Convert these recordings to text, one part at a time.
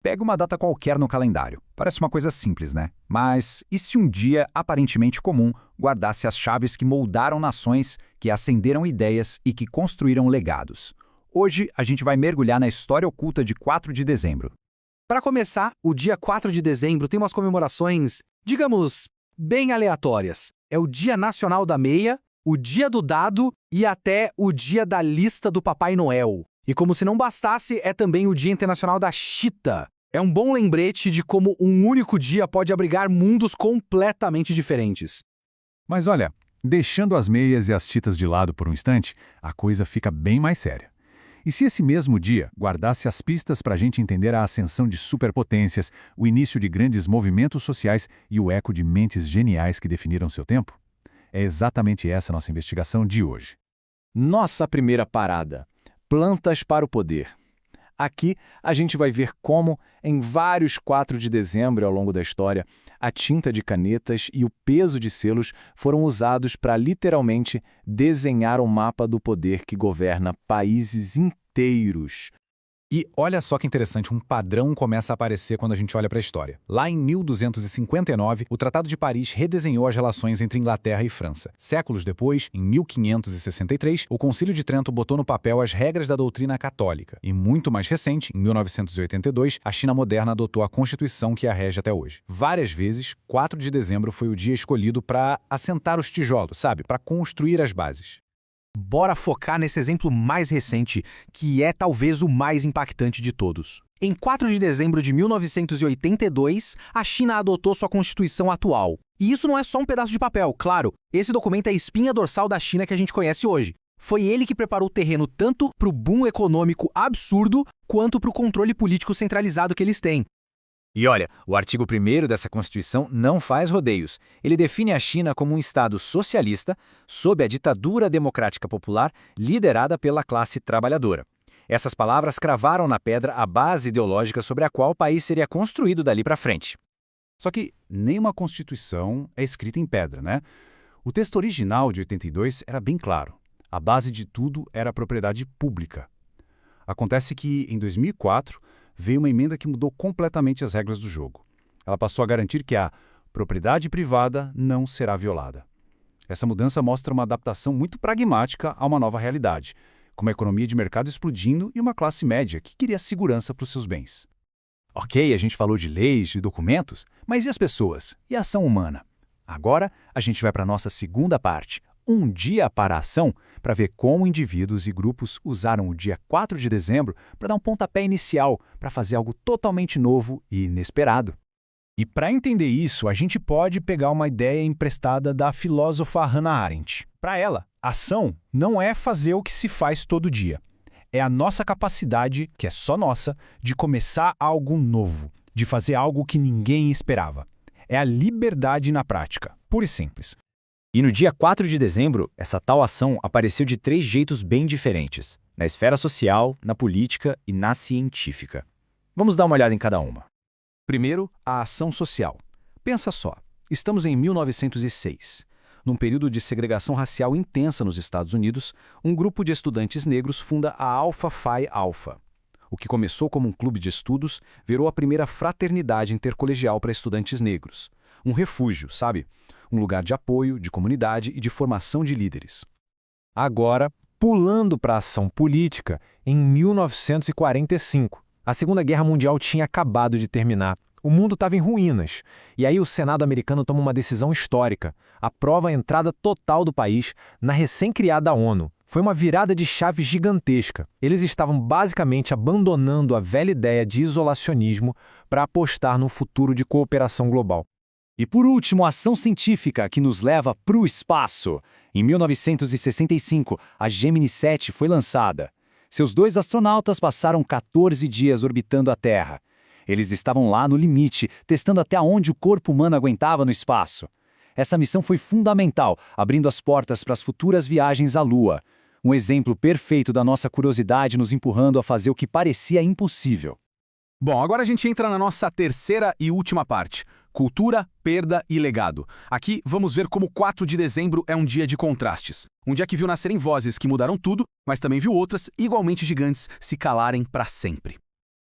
Pega uma data qualquer no calendário. Parece uma coisa simples, né? Mas e se um dia aparentemente comum guardasse as chaves que moldaram nações, que acenderam ideias e que construíram legados? Hoje a gente vai mergulhar na história oculta de 4 de dezembro. Para começar, o dia 4 de dezembro tem umas comemorações, digamos, bem aleatórias. É o Dia Nacional da Meia, o Dia do Dado e até o Dia da Lista do Papai Noel. E como se não bastasse, é também o Dia Internacional da Chita. É um bom lembrete de como um único dia pode abrigar mundos completamente diferentes. Mas olha, deixando as meias e as titas de lado por um instante, a coisa fica bem mais séria. E se esse mesmo dia guardasse as pistas para a gente entender a ascensão de superpotências, o início de grandes movimentos sociais e o eco de mentes geniais que definiram seu tempo? É exatamente essa nossa investigação de hoje. Nossa primeira parada: plantas para o poder. Aqui a gente vai ver como, em vários 4 de dezembro ao longo da história, a tinta de canetas e o peso de selos foram usados para literalmente desenhar o mapa do poder que governa países inteiros. E olha só que interessante, um padrão começa a aparecer quando a gente olha para a história. Lá em 1259, o Tratado de Paris redesenhou as relações entre Inglaterra e França. Séculos depois, em 1563, o Concílio de Trento botou no papel as regras da doutrina católica. E muito mais recente, em 1982, a China moderna adotou a Constituição que a rege até hoje. Várias vezes, 4 de dezembro foi o dia escolhido para assentar os tijolos, sabe? Para construir as bases. Bora focar nesse exemplo mais recente, que é talvez o mais impactante de todos. Em 4 de dezembro de 1982, a China adotou sua constituição atual. E isso não é só um pedaço de papel, claro. Esse documento é a espinha dorsal da China que a gente conhece hoje. Foi ele que preparou o terreno tanto para o boom econômico absurdo, quanto para o controle político centralizado que eles têm. E olha, o artigo 1º dessa Constituição não faz rodeios. Ele define a China como um Estado socialista, sob a ditadura democrática popular, liderada pela classe trabalhadora. Essas palavras cravaram na pedra a base ideológica sobre a qual o país seria construído dali para frente. Só que nenhuma Constituição é escrita em pedra, né? O texto original de 82 era bem claro. A base de tudo era a propriedade pública. Acontece que, em 2004, veio uma emenda que mudou completamente as regras do jogo. Ela passou a garantir que a propriedade privada não será violada. Essa mudança mostra uma adaptação muito pragmática a uma nova realidade, com uma economia de mercado explodindo e uma classe média que queria segurança para os seus bens. Ok, a gente falou de leis, de documentos, mas e as pessoas? E a ação humana? Agora, a gente vai para a nossa segunda parte, um dia para a ação, para ver como indivíduos e grupos usaram o dia 4 de dezembro para dar um pontapé inicial, para fazer algo totalmente novo e inesperado. E para entender isso, a gente pode pegar uma ideia emprestada da filósofa Hannah Arendt. Para ela, ação não é fazer o que se faz todo dia. É a nossa capacidade, que é só nossa, de começar algo novo, de fazer algo que ninguém esperava. É a liberdade na prática, pura e simples. E no dia 4 de dezembro, essa tal ação apareceu de 3 jeitos bem diferentes: na esfera social, na política e na científica. Vamos dar uma olhada em cada uma. Primeiro, a ação social. Pensa só, estamos em 1906. Num período de segregação racial intensa nos Estados Unidos, um grupo de estudantes negros funda a Alpha Phi Alpha. O que começou como um clube de estudos virou a primeira fraternidade intercolegial para estudantes negros. Um refúgio, sabe? Um lugar de apoio, de comunidade e de formação de líderes. Agora, pulando para a ação política, em 1945, a Segunda Guerra Mundial tinha acabado de terminar. O mundo estava em ruínas. E aí o Senado americano toma uma decisão histórica. Aprova a entrada total do país na recém-criada ONU. Foi uma virada de chave gigantesca. Eles estavam basicamente abandonando a velha ideia de isolacionismo para apostar no futuro de cooperação global. E por último, a ação científica que nos leva para o espaço. Em 1965, a Gemini 7 foi lançada. Seus 2 astronautas passaram 14 dias orbitando a Terra. Eles estavam lá no limite, testando até onde o corpo humano aguentava no espaço. Essa missão foi fundamental, abrindo as portas para as futuras viagens à Lua. Um exemplo perfeito da nossa curiosidade nos empurrando a fazer o que parecia impossível. Bom, agora a gente entra na nossa terceira e última parte: cultura, perda e legado. Aqui vamos ver como 4 de dezembro é um dia de contrastes. Um dia que viu nascerem vozes que mudaram tudo, mas também viu outras, igualmente gigantes, se calarem para sempre.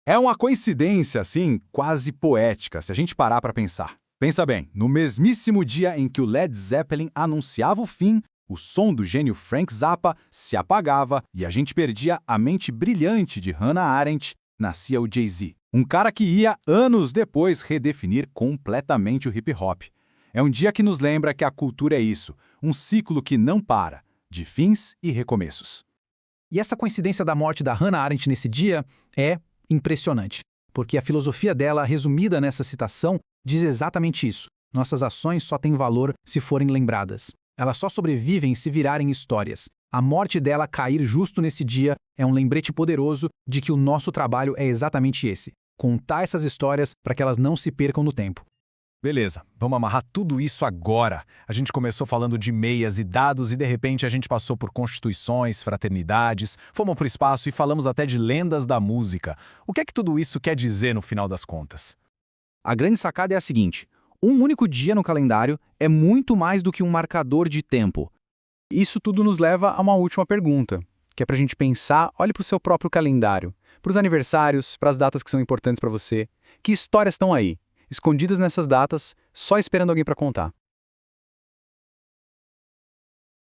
É uma coincidência, assim, quase poética, se a gente parar para pensar. Pensa bem, no mesmíssimo dia em que o Led Zeppelin anunciava o fim, o som do gênio Frank Zappa se apagava e a gente perdia a mente brilhante de Hannah Arendt, nascia o Jay-Z. Um cara que ia, anos depois, redefinir completamente o hip-hop. É um dia que nos lembra que a cultura é isso, um ciclo que não para, de fins e recomeços. E essa coincidência da morte da Hannah Arendt nesse dia é impressionante, porque a filosofia dela, resumida nessa citação, diz exatamente isso. Nossas ações só têm valor se forem lembradas. Elas só sobrevivem se virarem histórias. A morte dela cair justo nesse dia é um lembrete poderoso de que o nosso trabalho é exatamente esse: contar essas histórias para que elas não se percam no tempo. Beleza, vamos amarrar tudo isso agora. A gente começou falando de meias e dados e de repente a gente passou por constituições, fraternidades, fomos para o espaço e falamos até de lendas da música. O que é que tudo isso quer dizer no final das contas? A grande sacada é a seguinte: um único dia no calendário é muito mais do que um marcador de tempo. Isso tudo nos leva a uma última pergunta, que é para a gente pensar, olhe para o seu próprio calendário, para os aniversários, para as datas que são importantes para você. Que histórias estão aí, escondidas nessas datas, só esperando alguém para contar?